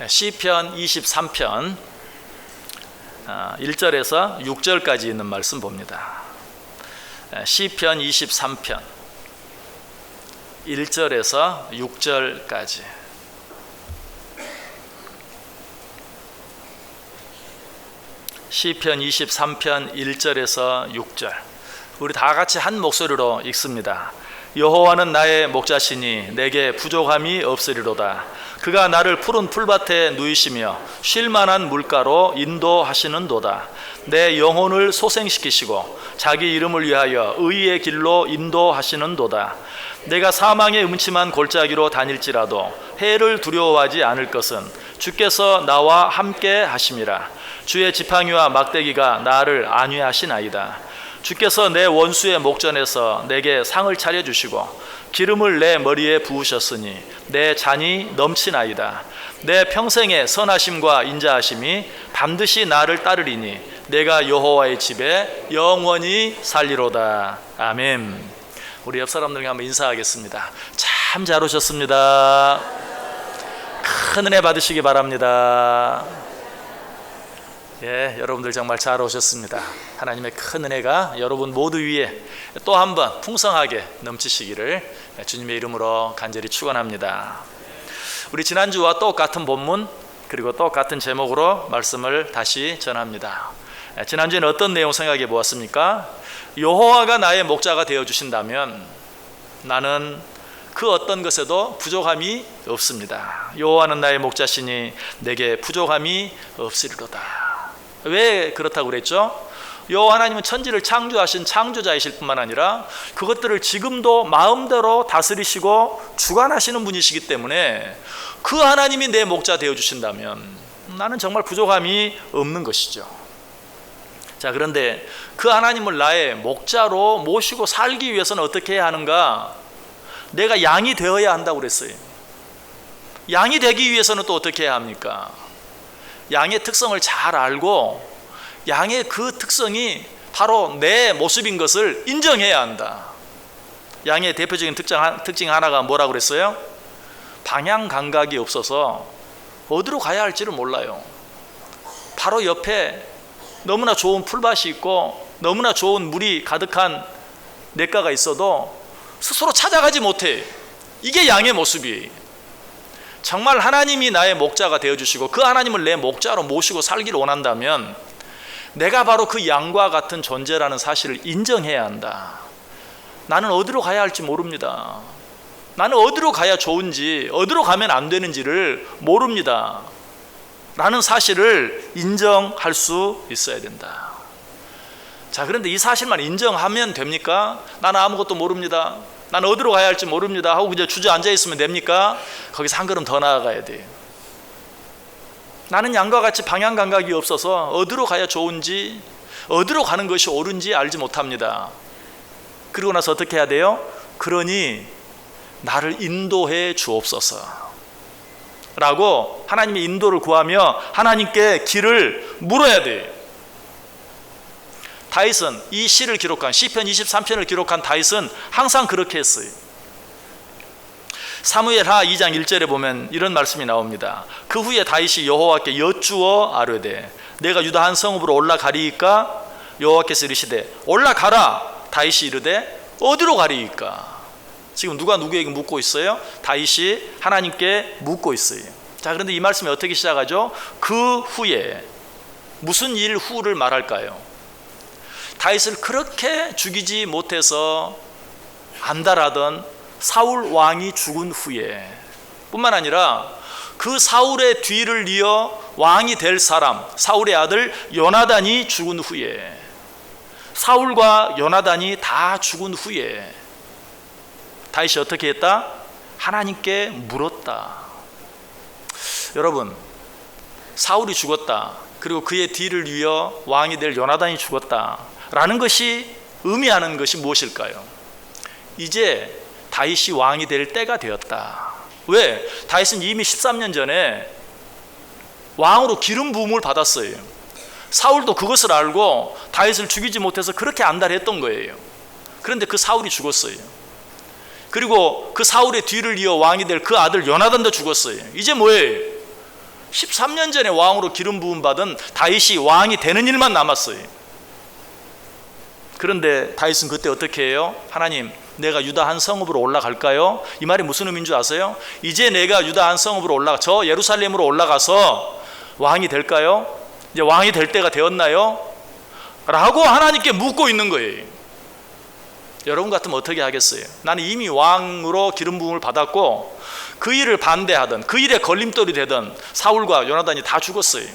시편 23편 1절에서 6절까지 있는 말씀 봅니다. 시편 23편 1절에서 6절까지. 시편 23편 1절에서 6절. 우리 다 같이 한 목소리로 읽습니다. 여호와는 나의 목자시니 내게 부족함이 없으리로다. 그가 나를 푸른 풀밭에 누이시며 쉴만한 물가로 인도하시는도다. 내 영혼을 소생시키시고 자기 이름을 위하여 의의 길로 인도하시는도다. 내가 사망의 음침한 골짜기로 다닐지라도 해를 두려워하지 않을 것은 주께서 나와 함께 하심이라. 주의 지팡이와 막대기가 나를 안위하시나이다. 주께서 내 원수의 목전에서 내게 상을 차려주시고 기름을 내 머리에 부으셨으니 내 잔이 넘치나이다. 내 평생의 선하심과 인자하심이 반드시 나를 따르리니 내가 여호와의 집에 영원히 살리로다. 아멘. 우리 옆 사람들과 한번 인사하겠습니다. 참 잘 오셨습니다. 큰 은혜 받으시기 바랍니다. 예, 여러분들 정말 잘 오셨습니다. 하나님의 큰 은혜가 여러분 모두 위에 또 한 번 풍성하게 넘치시기를 주님의 이름으로 간절히 축원합니다. 우리 지난주와 똑같은 본문 그리고 똑같은 제목으로 말씀을 다시 전합니다. 지난주에는 어떤 내용 생각해 보았습니까? 여호와가 나의 목자가 되어 주신다면 나는 그 어떤 것에도 부족함이 없습니다. 여호와는 나의 목자시니 내게 부족함이 없으리로다. 왜 그렇다고 그랬죠? 여호와 하나님은 천지를 창조하신 창조자이실 뿐만 아니라 그것들을 지금도 마음대로 다스리시고 주관하시는 분이시기 때문에 그 하나님이 내 목자 되어 주신다면 나는 정말 부족함이 없는 것이죠. 자, 그런데 그 하나님을 나의 목자로 모시고 살기 위해서는 어떻게 해야 하는가? 내가 양이 되어야 한다고 그랬어요. 양이 되기 위해서는 또 어떻게 해야 합니까? 양의 특성을 잘 알고 양의 그 특성이 바로 내 모습인 것을 인정해야 한다. 양의 대표적인 특징 하나가 뭐라고 그랬어요? 방향 감각이 없어서 어디로 가야 할지를 몰라요. 바로 옆에 너무나 좋은 풀밭이 있고 너무나 좋은 물이 가득한 냇가가 있어도 스스로 찾아가지 못해. 이게 양의 모습이에요. 정말 하나님이 나의 목자가 되어주시고 그 하나님을 내 목자로 모시고 살기를 원한다면 내가 바로 그 양과 같은 존재라는 사실을 인정해야 한다. 나는 어디로 가야 할지 모릅니다. 나는 어디로 가야 좋은지 어디로 가면 안 되는지를 모릅니다. 라는 사실을 인정할 수 있어야 된다. 자, 그런데 이 사실만 인정하면 됩니까? 나는 아무것도 모릅니다. 나는 어디로 가야 할지 모릅니다 하고 그냥 주저앉아 있으면 됩니까? 거기서 한 걸음 더 나아가야 돼요. 나는 양과 같이 방향 감각이 없어서 어디로 가야 좋은지 어디로 가는 것이 옳은지 알지 못합니다. 그리고 나서 어떻게 해야 돼요? 그러니 나를 인도해 주옵소서 라고 하나님의 인도를 구하며 하나님께 길을 물어야 돼요. 다윗은 이 시를 기록한 시편 23편을 기록한 다윗은 항상 그렇게 했어요. 사무엘하 2장 1절에 보면 이런 말씀이 나옵니다. 그 후에 다윗이 여호와께 여쭈어 아뢰되 내가 유다 한 성읍으로 올라가리이까? 여호와께서 이르시되 올라가라. 다윗이 이르되 어디로 가리이까? 지금 누가 누구에게 묻고 있어요? 다윗이 하나님께 묻고 있어요. 자, 그런데 이 말씀이 어떻게 시작하죠? 그 후에 무슨 일 후를 말할까요? 다윗을 그렇게 죽이지 못해서 안달하던 사울 왕이 죽은 후에 뿐만 아니라 그 사울의 뒤를 이어 왕이 될 사람 사울의 아들 요나단이 죽은 후에 사울과 요나단이 다 죽은 후에 다윗이 어떻게 했다? 하나님께 물었다. 여러분, 사울이 죽었다. 그리고 그의 뒤를 이어 왕이 될 요나단이 죽었다 라는 것이 의미하는 것이 무엇일까요? 이제 다윗이 왕이 될 때가 되었다. 왜? 다윗은 이미 13년 전에 왕으로 기름 부음을 받았어요. 사울도 그것을 알고 다윗을 죽이지 못해서 그렇게 안달했던 거예요. 그런데 그 사울이 죽었어요. 그리고 그 사울의 뒤를 이어 왕이 될 그 아들 요나단도 죽었어요. 이제 뭐예요? 13년 전에 왕으로 기름 부음 받은 다윗이 왕이 되는 일만 남았어요. 그런데 다윗은 그때 어떻게 해요? 하나님, 내가 유다 한 성읍으로 올라갈까요? 이 말이 무슨 의미인 줄 아세요? 이제 내가 유다 한 성읍으로 저 예루살렘으로 올라가서 왕이 될까요? 이제 왕이 될 때가 되었나요? 라고 하나님께 묻고 있는 거예요. 여러분 같으면 어떻게 하겠어요? 나는 이미 왕으로 기름 부음을 받았고 그 일을 반대하던, 그 일에 걸림돌이 되던 사울과 요나단이 다 죽었어요.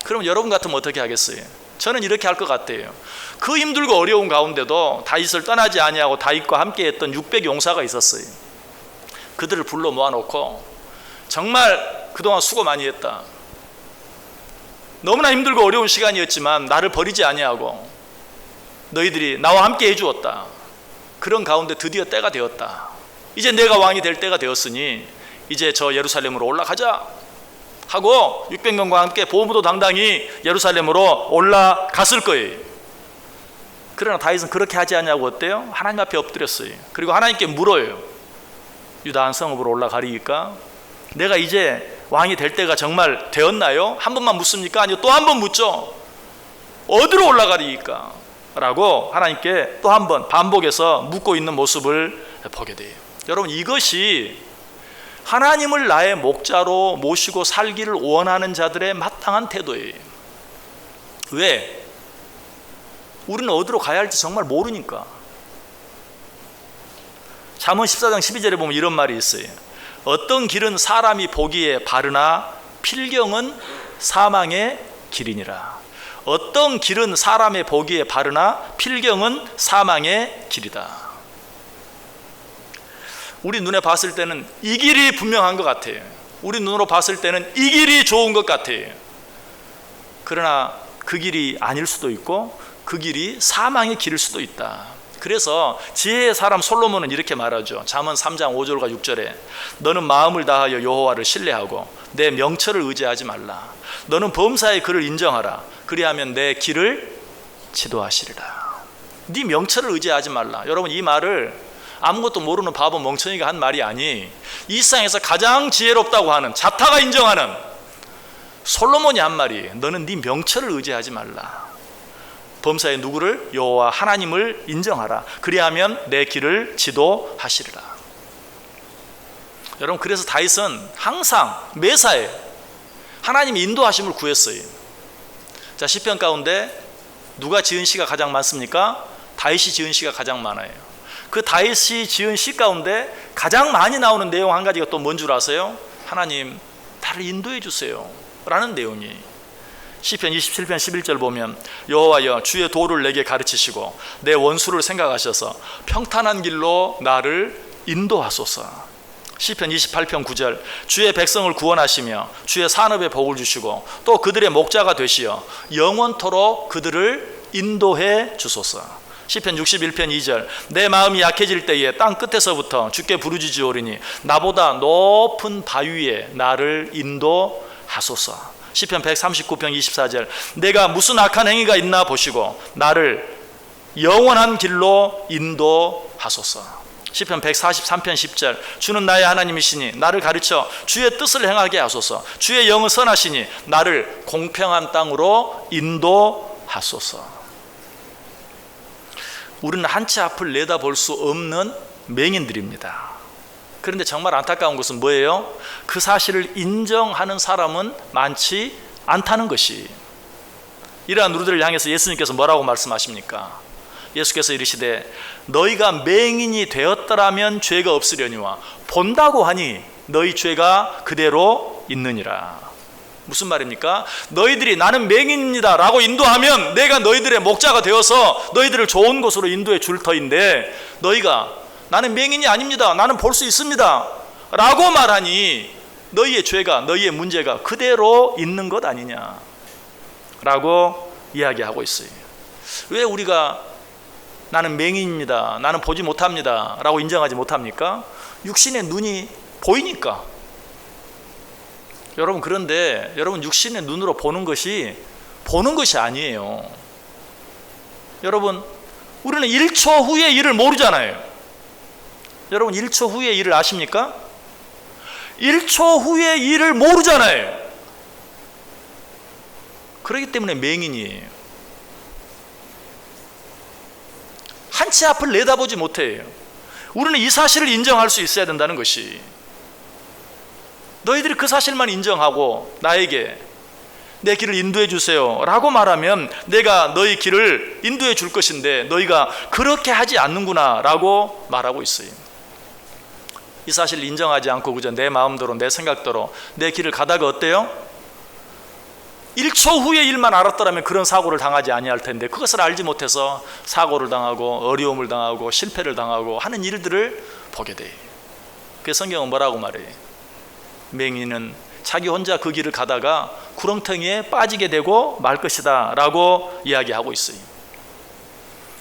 그럼 여러분 같으면 어떻게 하겠어요? 저는 이렇게 할 것 같아요. 그 힘들고 어려운 가운데도 다윗을 떠나지 아니하고 다윗과 함께 했던 600 용사가 있었어요. 그들을 불러 모아놓고 정말 그동안 수고 많이 했다. 너무나 힘들고 어려운 시간이었지만 나를 버리지 아니하고 너희들이 나와 함께 해주었다. 그런 가운데 드디어 때가 되었다. 이제 내가 왕이 될 때가 되었으니 이제 저 예루살렘으로 올라가자 하고 600명과 함께 보무도 당당히 예루살렘으로 올라갔을 거예요. 그러나 다윗은 그렇게 하지 않냐고 어때요? 하나님 앞에 엎드렸어요. 그리고 하나님께 물어요. 유다 한 성읍으로 올라가리까? 내가 이제 왕이 될 때가 정말 되었나요? 한 번만 묻습니까? 아니요, 또 한 번 묻죠. 어디로 올라가리까? 라고 하나님께 또 한 번 반복해서 묻고 있는 모습을 보게 돼요. 여러분, 이것이 하나님을 나의 목자로 모시고 살기를 원하는 자들의 마땅한 태도예요. 왜? 우리는 어디로 가야 할지 정말 모르니까. 잠언 14장 12절에 보면 이런 말이 있어요. 어떤 길은 사람이 보기에 바르나 필경은 사망의 길이니라. 어떤 길은 사람의 보기에 바르나 필경은 사망의 길이다. 우리 눈에 봤을 때는 이 길이 분명한 것 같아요. 우리 눈으로 봤을 때는 이 길이 좋은 것 같아요. 그러나 그 길이 아닐 수도 있고 그 길이 사망의 길일 수도 있다. 그래서 지혜의 사람 솔로몬은 이렇게 말하죠. 잠언 3장 5절과 6절에 너는 마음을 다하여 여호와를 신뢰하고 내 명철을 의지하지 말라. 너는 범사의 그를 인정하라. 그리하면 내 길을 지도하시리라. 네 명철을 의지하지 말라. 여러분, 이 말을 아무것도 모르는 바보 멍청이가 한 말이 아니, 이 세상에서 가장 지혜롭다고 하는, 자타가 인정하는 솔로몬이 한 말이, 너는 네 명철을 의지하지 말라. 범사의 누구를? 여호와 하나님을 인정하라. 그리하면 내 길을 지도하시리라. 여러분, 그래서 다윗은 항상 매사에 하나님의 인도하심을 구했어요. 자, 시편 가운데 누가 지은 시가 가장 많습니까? 다윗이 지은 시가 가장 많아요. 그 다윗이 지은 시 가운데 가장 많이 나오는 내용 한 가지가 또 뭔 줄 아세요? 하나님, 나를 인도해 주세요 라는 내용이. 시편 27편 11절 보면 여호와여 주의 도를 내게 가르치시고 내 원수를 생각하셔서 평탄한 길로 나를 인도하소서. 시편 28편 9절 주의 백성을 구원하시며 주의 산업에 복을 주시고 또 그들의 목자가 되시어 영원토록 그들을 인도해 주소서. 시편 61편 2절 내 마음이 약해질 때에 땅 끝에서부터 주께 부르짖으오리니 나보다 높은 바위에 나를 인도하소서. 시편 139편 24절 내가 무슨 악한 행위가 있나 보시고 나를 영원한 길로 인도하소서. 시편 143편 10절 주는 나의 하나님이시니 나를 가르쳐 주의 뜻을 행하게 하소서. 주의 영은 선하시니 나를 공평한 땅으로 인도하소서. 우리는 한 치 앞을 내다볼 수 없는 맹인들입니다. 그런데 정말 안타까운 것은 뭐예요? 그 사실을 인정하는 사람은 많지 않다는 것이. 이러한 우리들을 향해서 예수님께서 뭐라고 말씀하십니까? 예수께서 이르시되 너희가 맹인이 되었더라면 죄가 없으려니와 본다고 하니 너희 죄가 그대로 있느니라. 무슨 말입니까? 너희들이 나는 맹인입니다 라고 인도하면 내가 너희들의 목자가 되어서 너희들을 좋은 곳으로 인도해 줄 터인데, 너희가 나는 맹인이 아닙니다, 나는 볼 수 있습니다 라고 말하니 너희의 죄가, 너희의 문제가 그대로 있는 것 아니냐 라고 이야기하고 있어요. 왜 우리가 나는 맹인입니다, 나는 보지 못합니다 라고 인정하지 못합니까? 육신의 눈이 보이니까. 여러분, 그런데 여러분, 육신의 눈으로 보는 것이 아니에요. 여러분, 우리는 1초 후의 일을 모르잖아요. 여러분, 1초 후의 일을 아십니까? 1초 후의 일을 모르잖아요. 그렇기 때문에 맹인이에요. 한 치 앞을 내다보지 못해요. 우리는 이 사실을 인정할 수 있어야 된다는 것이, 너희들이 그 사실만 인정하고 나에게 내 길을 인도해 주세요 라고 말하면 내가 너희 길을 인도해 줄 것인데, 너희가 그렇게 하지 않는구나 라고 말하고 있어요. 이 사실을 인정하지 않고 그저 내 마음대로 내 생각대로 내 길을 가다가 어때요? 1초 후의 일만 알았더라면 그런 사고를 당하지 아니할 텐데, 그것을 알지 못해서 사고를 당하고 어려움을 당하고 실패를 당하고 하는 일들을 보게 돼요. 그래서 성경은 뭐라고 말해요? 맹인은 자기 혼자 그 길을 가다가 구렁텅이에 빠지게 되고 말 것이다 라고 이야기하고 있어요.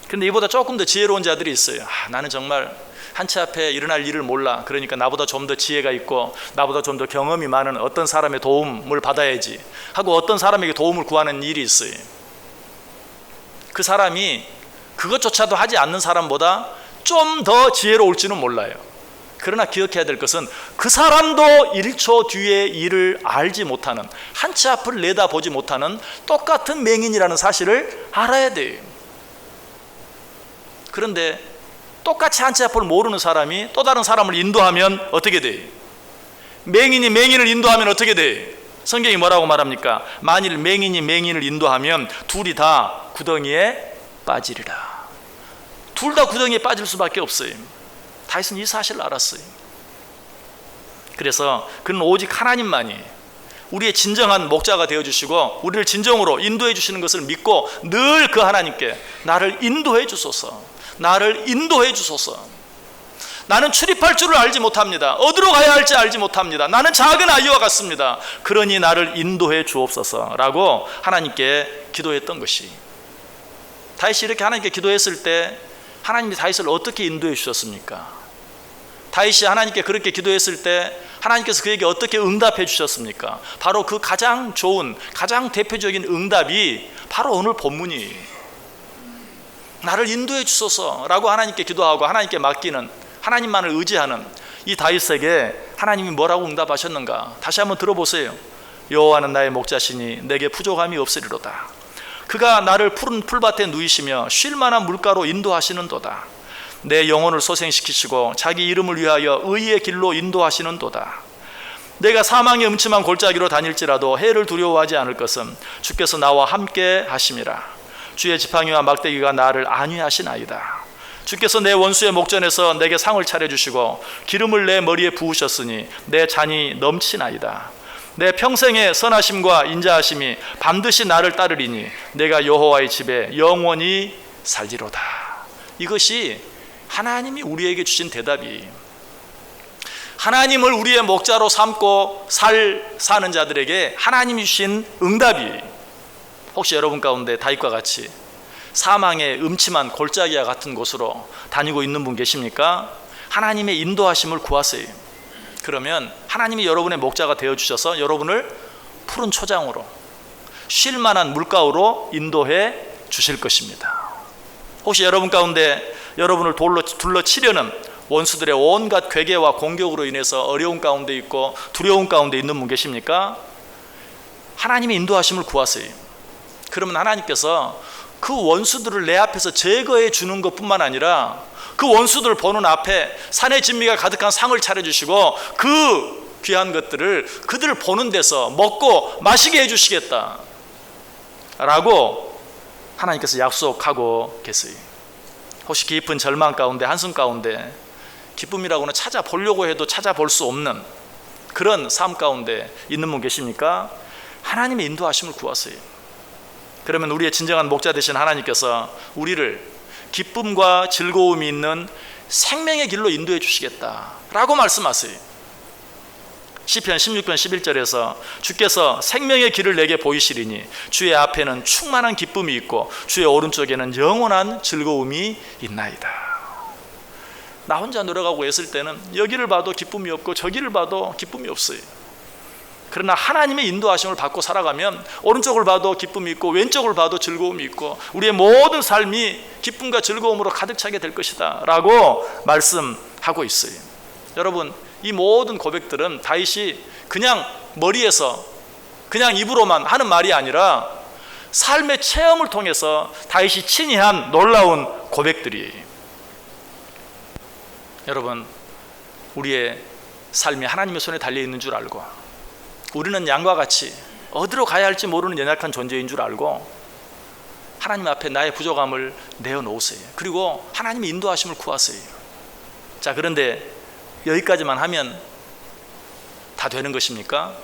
그런데 이보다 조금 더 지혜로운 자들이 있어요. 나는 정말 한 치 앞에 일어날 일을 몰라. 그러니까 나보다 좀 더 지혜가 있고 나보다 좀 더 경험이 많은 어떤 사람의 도움을 받아야지 하고 어떤 사람에게 도움을 구하는 일이 있어요. 그 사람이 그것조차도 하지 않는 사람보다 좀 더 지혜로울지는 몰라요. 그러나 기억해야 될 것은 그 사람도 1초 뒤의 일을 알지 못하는, 한 치 앞을 내다보지 못하는 똑같은 맹인이라는 사실을 알아야 돼요. 그런데 똑같이 한 치 앞을 모르는 사람이 또 다른 사람을 인도하면 어떻게 돼? 맹인이 맹인을 인도하면 어떻게 돼? 성경이 뭐라고 말합니까? 만일 맹인이 맹인을 인도하면 둘이 다 구덩이에 빠지리라. 둘 다 구덩이에 빠질 수밖에 없어요. 다윗은 이 사실을 알았어요. 그래서 그는 오직 하나님만이 우리의 진정한 목자가 되어주시고 우리를 진정으로 인도해 주시는 것을 믿고 늘 그 하나님께 나를 인도해 주소서, 나를 인도해 주소서. 나는 출입할 줄을 알지 못합니다. 어디로 가야 할지 알지 못합니다. 나는 작은 아이와 같습니다. 그러니 나를 인도해 주옵소서 라고 하나님께 기도했던 것이, 다윗이 이렇게 하나님께 기도했을 때 하나님이 다윗을 어떻게 인도해 주셨습니까? 다윗이 하나님께 그렇게 기도했을 때 하나님께서 그에게 어떻게 응답해 주셨습니까? 바로 그 가장 좋은, 가장 대표적인 응답이 바로 오늘 본문이에요. 나를 인도해 주소서라고 하나님께 기도하고 하나님께 맡기는, 하나님만을 의지하는 이 다윗에게 하나님이 뭐라고 응답하셨는가? 다시 한번 들어보세요. 여호와는 나의 목자시니 내게 부족함이 없으리로다. 그가 나를 푸른 풀밭에 누이시며 쉴 만한 물가로 인도하시는도다. 내 영혼을 소생시키시고 자기 이름을 위하여 의의 길로 인도하시는도다. 내가 사망의 음침한 골짜기로 다닐지라도 해를 두려워하지 않을 것은 주께서 나와 함께 하심이라. 주의 지팡이와 막대기가 나를 안위하시나이다. 주께서 내 원수의 목전에서 내게 상을 차려주시고 기름을 내 머리에 부으셨으니 내 잔이 넘치나이다. 내 평생의 선하심과 인자하심이 반드시 나를 따르리니 내가 여호와의 집에 영원히 살리로다. 이것이 하나님이 우리에게 주신 대답이, 하나님을 우리의 목자로 삼고 사는 자들에게 하나님이 주신 응답이, 혹시 여러분 가운데 다윗과 같이 사망의 음침한 골짜기와 같은 곳으로 다니고 있는 분 계십니까? 하나님의 인도하심을 구하세요. 그러면 하나님이 여러분의 목자가 되어주셔서 여러분을 푸른 초장으로 쉴 만한 물가로 인도해 주실 것입니다. 혹시 여러분 가운데 여러분을 둘러치려는 원수들의 온갖 괴계와 공격으로 인해서 어려운 가운데 있고 두려움 가운데 있는 분 계십니까? 하나님의 인도하심을 구하세요. 그러면 하나님께서 그 원수들을 내 앞에서 제거해 주는 것뿐만 아니라 그 원수들을 보는 앞에 산의 진미가 가득한 상을 차려주시고 그 귀한 것들을 그들을 보는 데서 먹고 마시게 해주시겠다 라고 하나님께서 약속하고 계세요. 혹시 깊은 절망 가운데, 한숨 가운데 기쁨이라고는 찾아보려고 해도 찾아볼 수 없는 그런 삶 가운데 있는 분 계십니까? 하나님의 인도하심을 구하세요. 그러면 우리의 진정한 목자 되신 하나님께서 우리를 기쁨과 즐거움이 있는 생명의 길로 인도해 주시겠다라고 말씀하세요. 시편 16편 11절에서 주께서 생명의 길을 내게 보이시리니 주의 앞에는 충만한 기쁨이 있고 주의 오른쪽에는 영원한 즐거움이 있나이다. 나 혼자 노력하고 애쓸 때는 여기를 봐도 기쁨이 없고 저기를 봐도 기쁨이 없어요. 그러나 하나님의 인도하심을 받고 살아가면 오른쪽을 봐도 기쁨이 있고 왼쪽을 봐도 즐거움이 있고 우리의 모든 삶이 기쁨과 즐거움으로 가득 차게 될 것이다 라고 말씀하고 있어요. 여러분, 이 모든 고백들은 다윗이 그냥 머리에서 그냥 입으로만 하는 말이 아니라 삶의 체험을 통해서 다윗이 친히 한 놀라운 고백들이에요. 여러분, 우리의 삶이 하나님의 손에 달려있는 줄 알고, 우리는 양과 같이 어디로 가야 할지 모르는 연약한 존재인 줄 알고 하나님 앞에 나의 부족함을 내어놓으세요. 그리고 하나님의 인도하심을 구하세요. 자, 그런데 여기까지만 하면 다 되는 것입니까?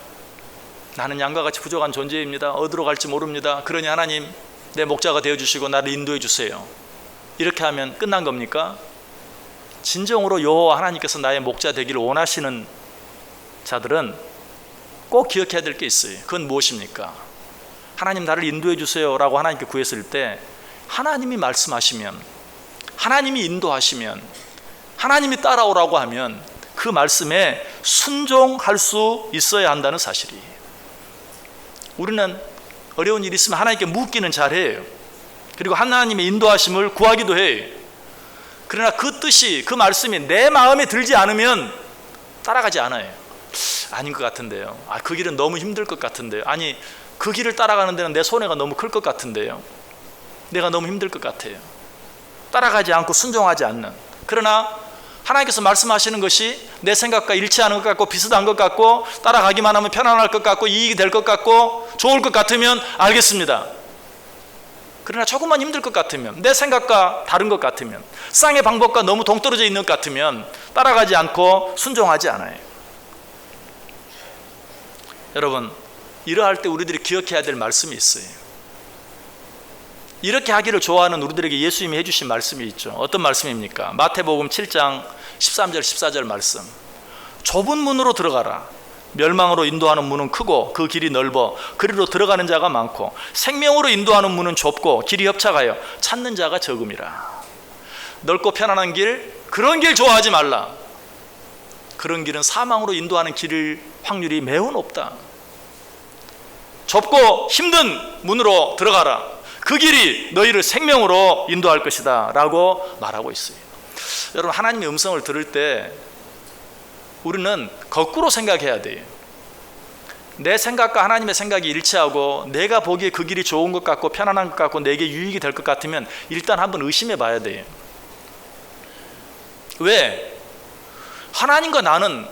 나는 양과 같이 부족한 존재입니다. 어디로 갈지 모릅니다. 그러니 하나님, 내 목자가 되어주시고 나를 인도해 주세요. 이렇게 하면 끝난 겁니까? 진정으로 여호와 하나님께서 나의 목자 되기를 원하시는 자들은 꼭 기억해야 될 게 있어요. 그건 무엇입니까? 하나님, 나를 인도해 주세요 라고 하나님께 구했을 때 하나님이 말씀하시면, 하나님이 인도하시면, 하나님이 따라오라고 하면 그 말씀에 순종할 수 있어야 한다는 사실이에요. 우리는 어려운 일이 있으면 하나님께 묻기는 잘해요. 그리고 하나님의 인도하심을 구하기도 해요. 그러나 그 뜻이, 그 말씀이 내 마음에 들지 않으면 따라가지 않아요. 아닌 것 같은데요. 그 길은 너무 힘들 것 같은데요. 아니, 그 길을 따라가는 데는 내 손해가 너무 클 것 같은데요. 내가 너무 힘들 것 같아요. 따라가지 않고 순종하지 않는. 그러나 하나님께서 말씀하시는 것이 내 생각과 일치하는 것 같고 비슷한 것 같고 따라가기만 하면 편안할 것 같고 이익이 될 것 같고 좋을 것 같으면 알겠습니다. 그러나 조금만 힘들 것 같으면, 내 생각과 다른 것 같으면, 쌍의 방법과 너무 동떨어져 있는 것 같으면 따라가지 않고 순종하지 않아요. 여러분, 이러할 때 우리들이 기억해야 될 말씀이 있어요. 이렇게 하기를 좋아하는 우리들에게 예수님이 해주신 말씀이 있죠. 어떤 말씀입니까? 마태복음 7장 13절 14절 말씀. 좁은 문으로 들어가라. 멸망으로 인도하는 문은 크고 그 길이 넓어 그리로 들어가는 자가 많고 생명으로 인도하는 문은 좁고 길이 협착하여 찾는 자가 적음이라. 넓고 편안한 길, 그런 길 좋아하지 말라. 그런 길은 사망으로 인도하는 길일 확률이 매우 높다. 좁고 힘든 문으로 들어가라. 그 길이 너희를 생명으로 인도할 것이다 라고 말하고 있어요. 여러분, 하나님의 음성을 들을 때 우리는 거꾸로 생각해야 돼요. 내 생각과 하나님의 생각이 일치하고 내가 보기에 그 길이 좋은 것 같고 편안한 것 같고 내게 유익이 될 것 같으면 일단 한번 의심해 봐야 돼요. 왜? 하나님과 나는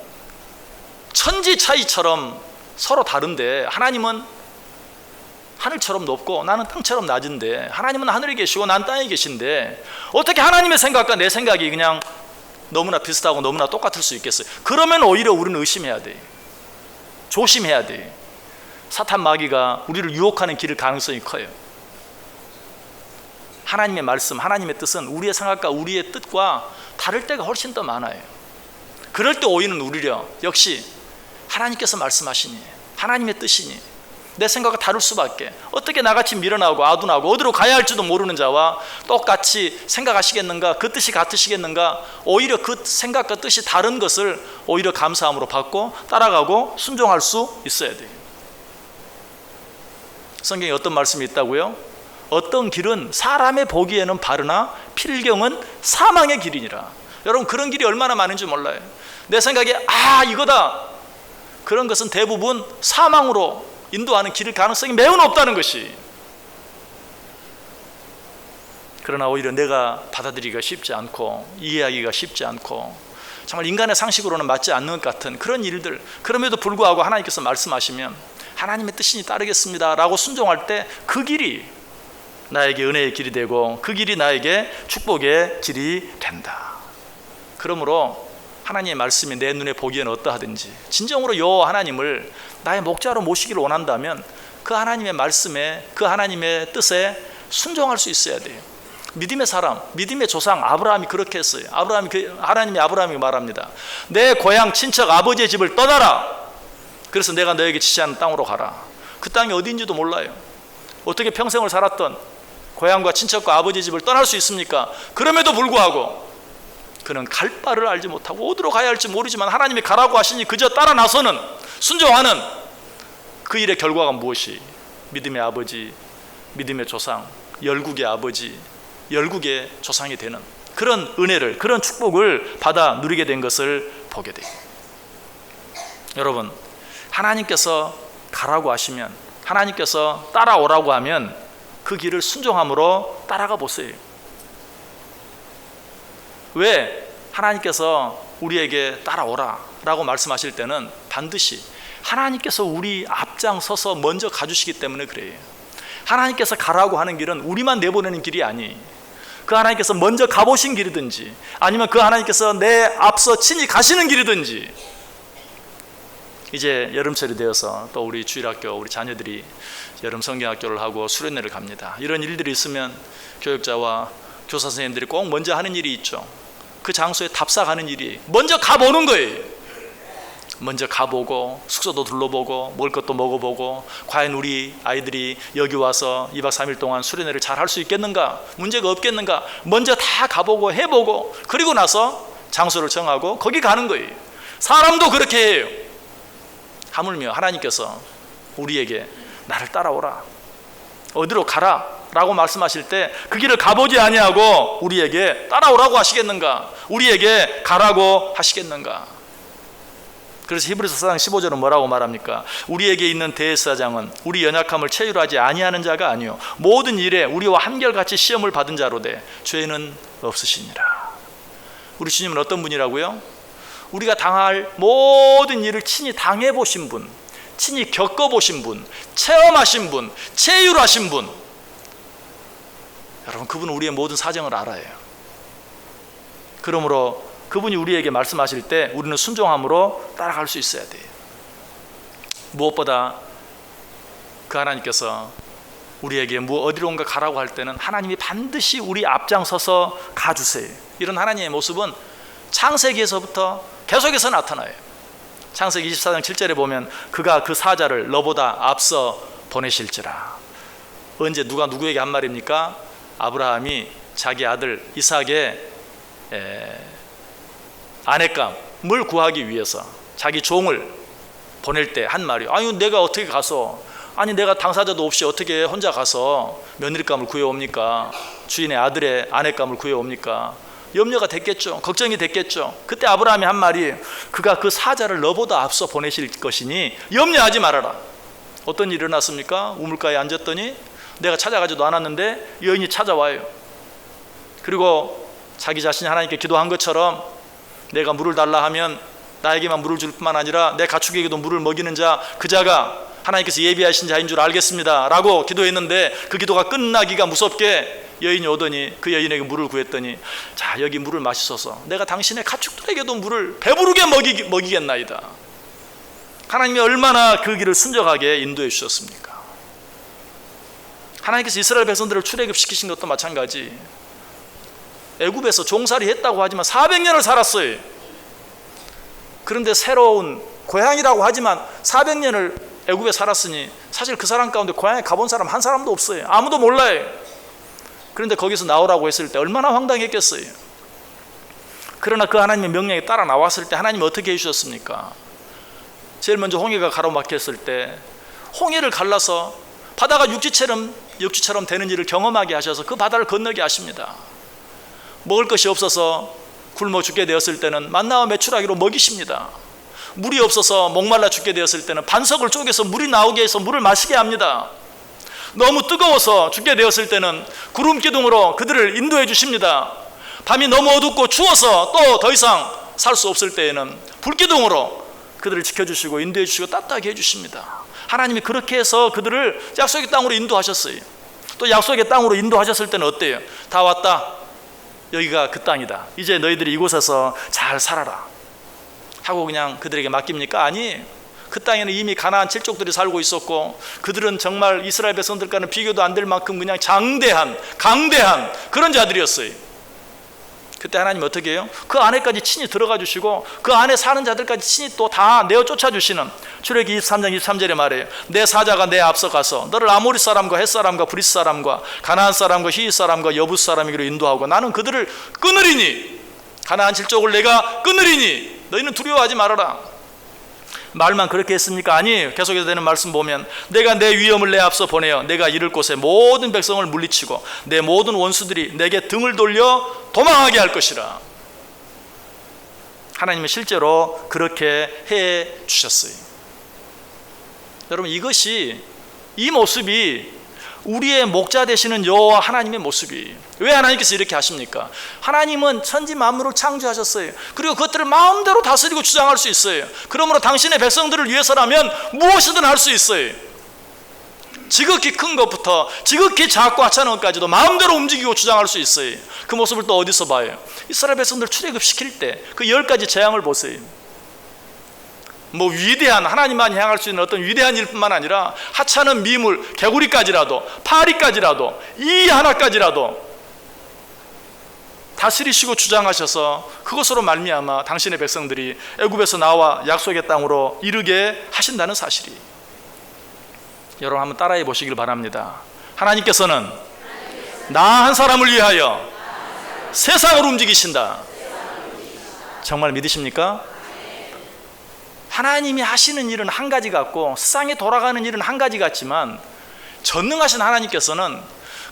천지 차이처럼 서로 다른데, 하나님은 하늘처럼 높고 나는 땅처럼 낮은데, 하나님은 하늘에 계시고 난 땅에 계신데 어떻게 하나님의 생각과 내 생각이 그냥 너무나 비슷하고 너무나 똑같을 수 있겠어요? 그러면 오히려 우리는 의심해야 돼. 조심해야 돼. 사탄 마귀가 우리를 유혹하는 길일 가능성이 커요. 하나님의 말씀, 하나님의 뜻은 우리의 생각과 우리의 뜻과 다를 때가 훨씬 더 많아요. 그럴 때 오히려 우리려 역시 하나님께서 말씀하시니, 하나님의 뜻이니 내 생각과 다를 수밖에, 어떻게 나같이 미련하고 아둔하고 어디로 가야 할지도 모르는 자와 똑같이 생각하시겠는가, 그 뜻이 같으시겠는가, 오히려 그 생각과 뜻이 다른 것을 오히려 감사함으로 받고 따라가고 순종할 수 있어야 돼요. 성경에 어떤 말씀이 있다고요? 어떤 길은 사람의 보기에는 바르나 필경은 사망의 길이니라. 여러분, 그런 길이 얼마나 많은지 몰라요. 내 생각에 이거다, 그런 것은 대부분 사망으로 인도하는 길일 가능성이 매우 높다는 것이. 그러나 오히려 내가 받아들이기가 쉽지 않고 이해하기가 쉽지 않고 정말 인간의 상식으로는 맞지 않는 것 같은 그런 일들, 그럼에도 불구하고 하나님께서 말씀하시면 하나님의 뜻이니 따르겠습니다 라고 순종할 때 그 길이 나에게 은혜의 길이 되고 그 길이 나에게 축복의 길이 된다. 그러므로 하나님의 말씀이 내 눈에 보기에는 어떠하든지 진정으로 여호와 하나님을 나의 목자로 모시기를 원한다면 그 하나님의 말씀에, 그 하나님의 뜻에 순종할 수 있어야 돼요. 믿음의 사람, 믿음의 조상 아브라함이 그렇게 했어요. 하나님이 아브라함에게 말합니다. 내 고향 친척 아버지의 집을 떠나라. 그래서 내가 너에게 지시하는 땅으로 가라. 그 땅이 어디인지도 몰라요. 어떻게 평생을 살았던 고향과 친척과 아버지의 집을 떠날 수 있습니까? 그럼에도 불구하고 그는 갈 바를 알지 못하고 어디로 가야 할지 모르지만 하나님이 가라고 하시니 그저 따라 나서는, 순종하는 그 일의 결과가 무엇이? 믿음의 아버지, 믿음의 조상, 열국의 아버지, 열국의 조상이 되는 그런 은혜를, 그런 축복을 받아 누리게 된 것을 보게 돼요. 여러분, 하나님께서 가라고 하시면, 하나님께서 따라오라고 하면 그 길을 순종함으로 따라가 보세요. 왜 하나님께서 우리에게 따라오라 라고 말씀하실 때는 반드시 하나님께서 우리 앞장서서 먼저 가주시기 때문에 그래요. 하나님께서 가라고 하는 길은 우리만 내보내는 길이 아니에요. 그 하나님께서 먼저 가보신 길이든지 아니면 그 하나님께서 내 앞서 친히 가시는 길이든지. 이제 여름철이 되어서 또 우리 주일학교 우리 자녀들이 여름 성경학교를 하고 수련회를 갑니다. 이런 일들이 있으면 교육자와 교사 선생님들이 꼭 먼저 하는 일이 있죠. 그 장소에 답사가는 일이 먼저 가보는 거예요. 먼저 가보고 숙소도 둘러보고 먹을 것도 먹어보고 과연 우리 아이들이 여기 와서 2박 3일 동안 수련회를 잘 할 수 있겠는가, 문제가 없겠는가, 먼저 다 가보고 해보고 그리고 나서 장소를 정하고 거기 가는 거예요. 사람도 그렇게 해요. 하물며 하나님께서 우리에게 나를 따라오라, 어디로 가라 라고 말씀하실 때 그 길을 가보지 아니하고 우리에게 따라오라고 하시겠는가, 우리에게 가라고 하시겠는가. 그래서 히브리서 4장 15절은 뭐라고 말합니까? 우리에게 있는 대제사장은 우리 연약함을 체휼하지 아니하는 자가 아니요 모든 일에 우리와 한결같이 시험을 받은 자로 돼 죄는 없으시니라. 우리 주님은 어떤 분이라고요? 우리가 당할 모든 일을 친히 당해보신 분, 친히 겪어보신 분, 체험하신 분, 체휼하신 분. 여러분, 그분은 우리의 모든 사정을 알아요. 그러므로 그분이 우리에게 말씀하실 때 우리는 순종함으로 따라갈 수 있어야 돼요. 무엇보다 그 하나님께서 우리에게 어디론가 가라고 할 때는 하나님이 반드시 우리 앞장서서 가주세요. 이런 하나님의 모습은 창세기에서부터 계속해서 나타나요. 창세기 24장 7절에 보면 그가 그 사자를 너보다 앞서 보내실지라. 언제 누가 누구에게 한 말입니까? 아브라함이 자기 아들 이삭의 아내감을 구하기 위해서 자기 종을 보낼 때 한 말이에요. 아니 내가 어떻게 가서, 아니 내가 당사자도 없이 어떻게 혼자 가서 며느리감을 구해옵니까? 주인의 아들의 아내감을 구해옵니까? 염려가 됐겠죠. 걱정이 됐겠죠. 그때 아브라함이 한 말이 그가 그 사자를 너보다 앞서 보내실 것이니 염려하지 말아라. 어떤 일이 일어났습니까? 우물가에 앉았더니 내가 찾아가지도 않았는데 여인이 찾아와요. 그리고 자기 자신이 하나님께 기도한 것처럼 내가 물을 달라 하면 나에게만 물을 줄 뿐만 아니라 내 가축에게도 물을 먹이는 자, 그 자가 하나님께서 예비하신 자인 줄 알겠습니다 라고 기도했는데 그 기도가 끝나기가 무섭게 여인이 오더니 그 여인에게 물을 구했더니 자 여기 물을 마시소서, 내가 당신의 가축들에게도 물을 배부르게 먹이겠나이다. 하나님이 얼마나 그 길을 순적하게 인도해 주셨습니까? 하나님께서 이스라엘 백성들을 출애굽시키신 것도 마찬가지. 애굽에서 종살이 했다고 하지만 400년을 살았어요. 그런데 새로운 고향이라고 하지만 400년을 애굽에 살았으니 사실 그 사람 가운데 고향에 가본 사람 한 사람도 없어요. 아무도 몰라요. 그런데 거기서 나오라고 했을 때 얼마나 황당했겠어요. 그러나 그 하나님의 명령에 따라 나왔을 때 하나님이 어떻게 해주셨습니까? 제일 먼저 홍해가 가로막혔을 때 홍해를 갈라서 바다가 육지처럼 되는 일을 경험하게 하셔서 그 바다를 건너게 하십니다. 먹을 것이 없어서 굶어 죽게 되었을 때는 만나와 메추라기로 먹이십니다. 물이 없어서 목말라 죽게 되었을 때는 반석을 쪼개서 물이 나오게 해서 물을 마시게 합니다. 너무 뜨거워서 죽게 되었을 때는 구름 기둥으로 그들을 인도해 주십니다. 밤이 너무 어둡고 추워서 또 더 이상 살 수 없을 때에는 불기둥으로 그들을 지켜주시고 인도해 주시고 따뜻하게 해주십니다. 하나님이 그렇게 해서 그들을 약속의 땅으로 인도하셨어요. 또 약속의 땅으로 인도하셨을 때는 어때요? 다 왔다, 여기가 그 땅이다, 이제 너희들이 이곳에서 잘 살아라 하고 그냥 그들에게 맡깁니까? 아니, 그 땅에는 이미 가나안 칠족들이 살고 있었고 그들은 정말 이스라엘 백성들과는 비교도 안 될 만큼 그냥 장대한 강대한 그런 자들이었어요. 그때 하나님 어떻게 해요? 그 안에까지 친히 들어가 주시고 그 안에 사는 자들까지 친히 또 다 내어 쫓아 주시는, 출애굽기 23장 23절에 말해요. 내 사자가 내 앞서 가서 너를 아모리 사람과 헷 사람과 브리스 사람과 가나안 사람과 히윗 사람과 여부스 사람에게로 인도하고 나는 그들을 끊으리니, 가나안 칠족을 내가 끊으리니 너희는 두려워하지 말아라. 말만 그렇게 했습니까? 아니, 계속해서 되는 말씀 보면 내가 내 위엄을 내 앞서 보내어 내가 이를 곳에 모든 백성을 물리치고 내 모든 원수들이 내게 등을 돌려 도망하게 할 것이라. 하나님은 실제로 그렇게 해 주셨어요. 여러분, 이 모습이 우리의 목자 되시는 여호와 하나님의 모습이. 왜 하나님께서 이렇게 하십니까? 하나님은 천지 만물을 창조하셨어요. 그리고 그것들을 마음대로 다스리고 주장할 수 있어요. 그러므로 당신의 백성들을 위해서라면 무엇이든 할 수 있어요. 지극히 큰 것부터 지극히 작고 하찮은 것까지도 마음대로 움직이고 주장할 수 있어요. 그 모습을 또 어디서 봐요? 이스라엘 백성들 출애굽시킬 때 그 10가지 재앙을 보세요. 뭐 위대한, 하나님만 향할 수 있는 어떤 위대한 일뿐만 아니라 하찮은 미물, 개구리까지라도, 파리까지라도, 이 하나까지라도 다스리시고 주장하셔서 그것으로 말미암아 당신의 백성들이 애굽에서 나와 약속의 땅으로 이르게 하신다는 사실이. 여러분 한번 따라해 보시길 바랍니다. 하나님께서는 나 한 사람을 위하여 세상을 움직이신다. 정말 믿으십니까? 하나님이 하시는 일은 한 가지 같고 세상에 돌아가는 일은 한 가지 같지만 전능하신 하나님께서는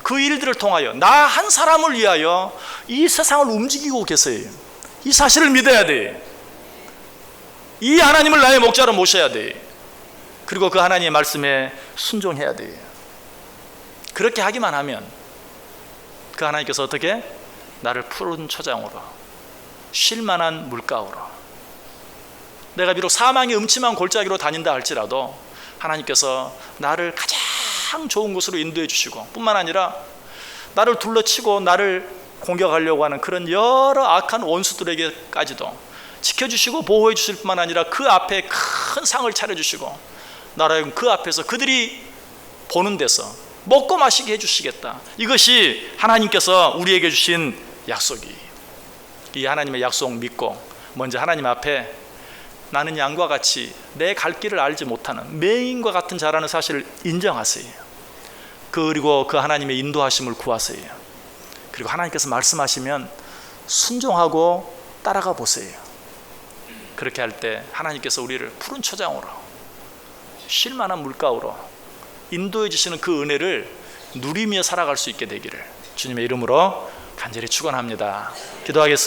그 일들을 통하여 나 한 사람을 위하여 이 세상을 움직이고 계세요. 이 사실을 믿어야 돼. 이 하나님을 나의 목자로 모셔야 돼. 그리고 그 하나님의 말씀에 순종해야 돼. 그렇게 하기만 하면 그 하나님께서 어떻게? 나를 푸른 초장으로, 쉴만한 물가로, 내가 비록 사망의 음침한 골짜기로 다닌다 할지라도 하나님께서 나를 가장 좋은 곳으로 인도해 주시고, 뿐만 아니라 나를 둘러치고 나를 공격하려고 하는 그런 여러 악한 원수들에게까지도 지켜주시고 보호해 주실 뿐만 아니라 그 앞에 큰 상을 차려주시고 나라의 그 앞에서 그들이 보는 데서 먹고 마시게 해주시겠다. 이것이 하나님께서 우리에게 주신 약속이. 이 하나님의 약속 믿고 먼저 하나님 앞에 나는 양과 같이 내 갈 길을 알지 못하는 맹인과 같은 자라는 사실을 인정하세요. 그리고 그 하나님의 인도하심을 구하세요. 그리고 하나님께서 말씀하시면 순종하고 따라가 보세요. 그렇게 할 때 하나님께서 우리를 푸른 초장으로, 쉴만한 물가로 인도해 주시는 그 은혜를 누리며 살아갈 수 있게 되기를 주님의 이름으로 간절히 축원합니다. 기도하겠습니다.